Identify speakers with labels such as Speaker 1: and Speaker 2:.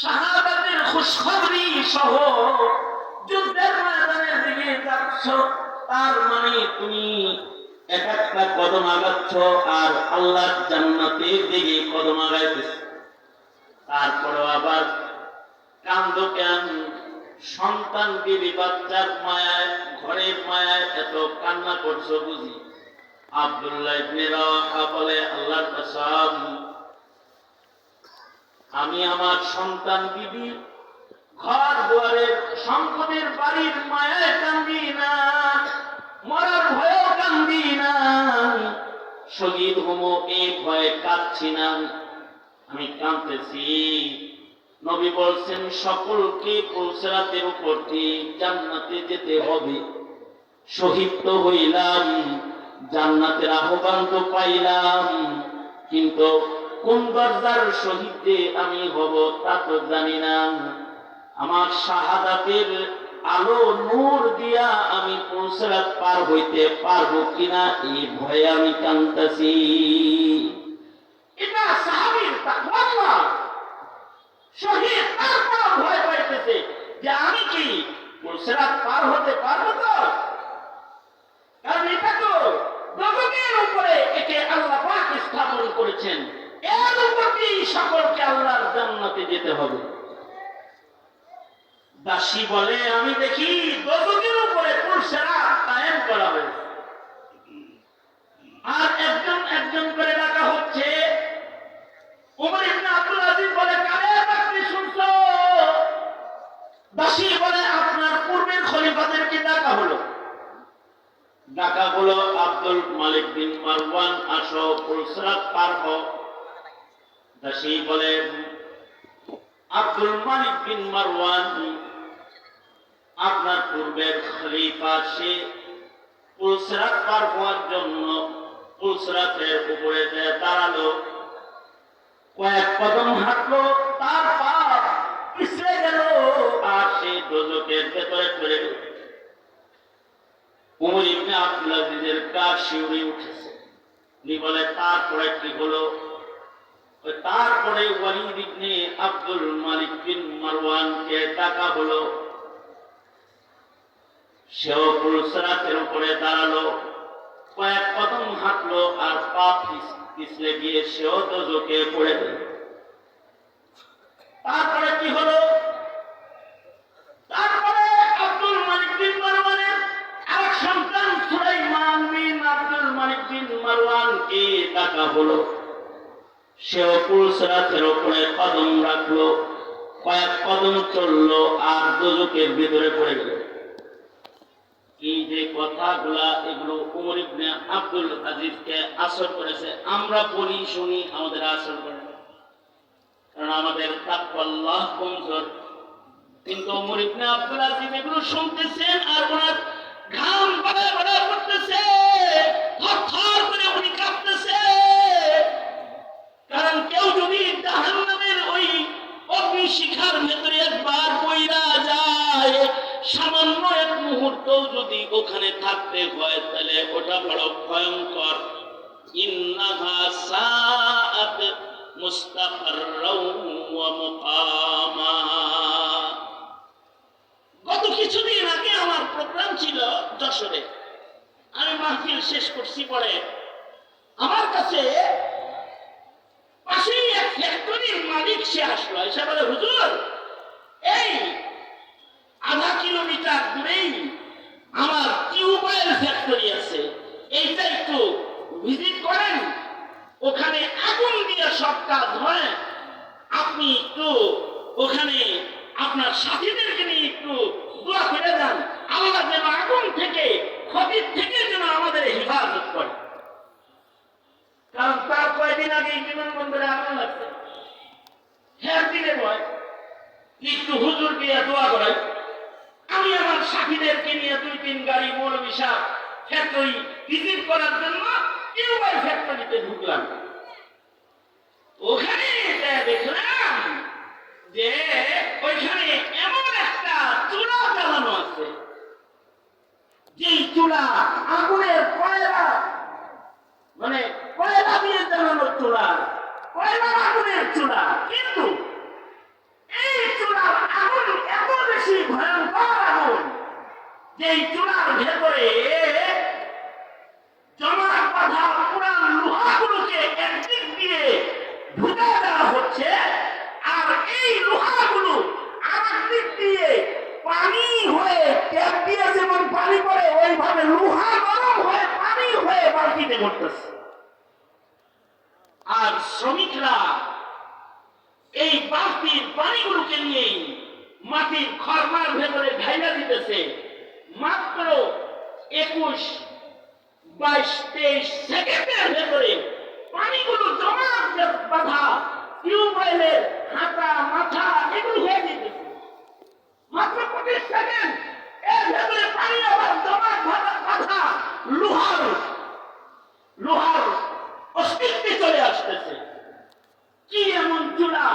Speaker 1: শাহাদাতের খুশখবরি সহ যুদ্ধের ময়দানের দিকে যাচ্ছ, তার মানে তুমি এক একটা কদম আগাচ্ছ আর আল্লাহর জান্নাতের দিকে কদম আগাইতেছ। তারপরেও আবার কান্দ কেন? সন্তান বিবি বাচ্চার মায়ায়, ঘরের মায়ায় এত কান্না করছো বুঝি? আব্দুল্লাহ ইবনে রাওয়াহা বলে, আল্লাহর কসম, আমি আমার সন্তান বিবি, ঘর দুয়ারের, সম্পদের বাড়ির মায়ায় কান্দি না, মরার ভয়েও কান্দি না, শহীদ হবো এই ভয়ে কাঁদছি না। আমি কাঁদতেছি। নবী বলছেন, সকলকে পুলসিরাতের উপর দিয়ে জান্নাতে যেতে হবে। শহীদ তো হইলাম, জান্নাতের আহ্বান তো পাইলাম, কিন্তু কোন দরজার শহীদ যে আমি হব তা তো জানি না। আমার শাহাদাতের আলো নূর দিয়া আমি পুলসিরাত পার হইতে পারবো কিনা এই ভয়ে আমি কাঁদতেছি। এটা সাহাবীর তাকওয়া। শহীদ তারপর ভয় পাইতেছে যে আমি কি পুলসিরাত পার হতে পারবো তো? কারণ এটা তো দোজখের উপরে একে আল্লাহ পাক স্থাপন করেছেন, এর উপর দিয়ে সকলকে আল্লাহর জান্নাতে যেতে হবে। দাসী বলে, আমি দেখি দোজখের উপরে পুলসিরাত কায়েম করা হয়েছে, আর একজন একজন করে ডাকা হচ্ছে। ওমর ইবনে আব্দুল আজিজ বলে, কারে ডাকতে শুনছো? দাসী বলে, আপনার পূর্বের খলিফাদেরকে ডাকা হলো। ডাকা হলো, আব্দুল মালিক বিন মারওয়ান, আসো, পুলসিরাত পার হও। দাসী বলে, আব্দুল মালিক বিন মারওয়ান আপনার পূর্বের খলিফা, সে পুলসিরাত পার হওয়ার জন্য পুলসিরাতের উপরে দাঁড়ালো, কয়েক কদম হাঁটলো, তার পা পিছলে গেল আর সে দোজখের ভেতরে চলে গেল। ওমর ইবনে আব্দুল আজিজের গা শিউরে উঠেছে। উনি বলে, তারপরে কি হলো? তারপরে ওয়ালিদ ইবনে আব্দুল মালিক বিন মারওয়ানকে ডাকা হলো। সেও পুলসিরাতের উপরে দাঁড়ালো, কয়েক কদম হাঁটলো আর পা পিছলে গিয়ে সেও দোজখে পড়ে গেল। তারপরে কি হলো? তারপরে আব্দুল মালিক বিন মারওয়ানের আরেক সন্তান সুলাইমান বিন আব্দুল মালিক বিন মারওয়ানকে ডাকা হলো। সেও পুলসিরাতের উপরে কদম রাখলো, কয়েক কদম চললো আর দোজখের ভিতরে পড়ে গেল। এই যে কথাগুলা, এগুলো ওমর ইবনে আব্দুল আজিজকে আসর করেছে। আমরা বলি শুনি, আমাদের আসর করে না, কারণ আমাদের তাকওয়াল্লাহ কমজোর। কিন্তু ওমর ইবনে আব্দুল আজিজ এগুলো শুনতেছেন আর ওনার ঘাম বাড়া বাড়া করতেছে, থরথর করে উনি কাঁপতেছে। কারণ কেউ যদি জাহান্নামের ওই অগ্নিশিখার ভেতরে একবার পইড়া যায়, সামান্য এক মুহূর্ত যদি ওখানে থাকতে হয়, তাহলে ওটা বড় ভয়ঙ্কর। ইন্নাহা সাআত মুস্তাকাররাও ওয়া মুকামা। গত কিছুদিন আগে আমার প্রোগ্রাম ছিল যশোরে, আমি মাহফিল শেষ করছি। পরে আমার কাছে পাশেই এক ফ্যাক্টরির মালিক সে আসলো, এসে বলে, হুজুর, এই আধা কিলোমিটার দূরেই আমার টিউবওয়েল ফ্যাক্টরি আছে, এইটা একটু ভিজিট করেন, ওখানে আগুন দিয়ে সব কাজ হয়, আপনি একটু ওখানে আপনার সাথীদেরকে নিয়ে একটু দোয়া করে দেন, আল্লাহ যেন আগুন থেকে, ক্ষতির থেকে যেন আমাদের হেফাজত করে। কারণ তার কয়েকদিন আগে বিমানবন্দরে আগুন লাগছে, হ্যাঁ দিলে ভয়, একটু হুজুর দিয়ে দোয়া করাই। আমি আমার সাথীদেরকে নিয়ে 2-3 গাড়ি মৌলভী সাহেব ফ্যাক্টরি ভিজিট করার জন্য টিউবওয়েল ফ্যাক্টরিতে ঢুকলাম। ওখানে দেখলাম যে ওইখানে এমন একটা চুলা জ্বালানো আছে, যেই চুলা আগুনের কয়লা, মানে কয়লা দিয়ে জ্বালানো চুলা, কয়লা আগুনের চুলা। কিন্তু এই এই বালতির পানিগুলোকে নিয়ে মাটির খরমার ভেতরে ঢাইলা দিতেছে। মাত্র 21, 22, 23 সেকেন্ডের ভেতরে পানিগুলো জমা বাঁধা টিউবওয়েলের হাতা মাথা এগুলো হয়ে যেতেছে। মাত্র 25 সেকেন্ড এর ভেতরে পানি আবার জমা বাঁধা লোহার অস্তিত্বে চলে আসতেছে। কি এমন চূড়া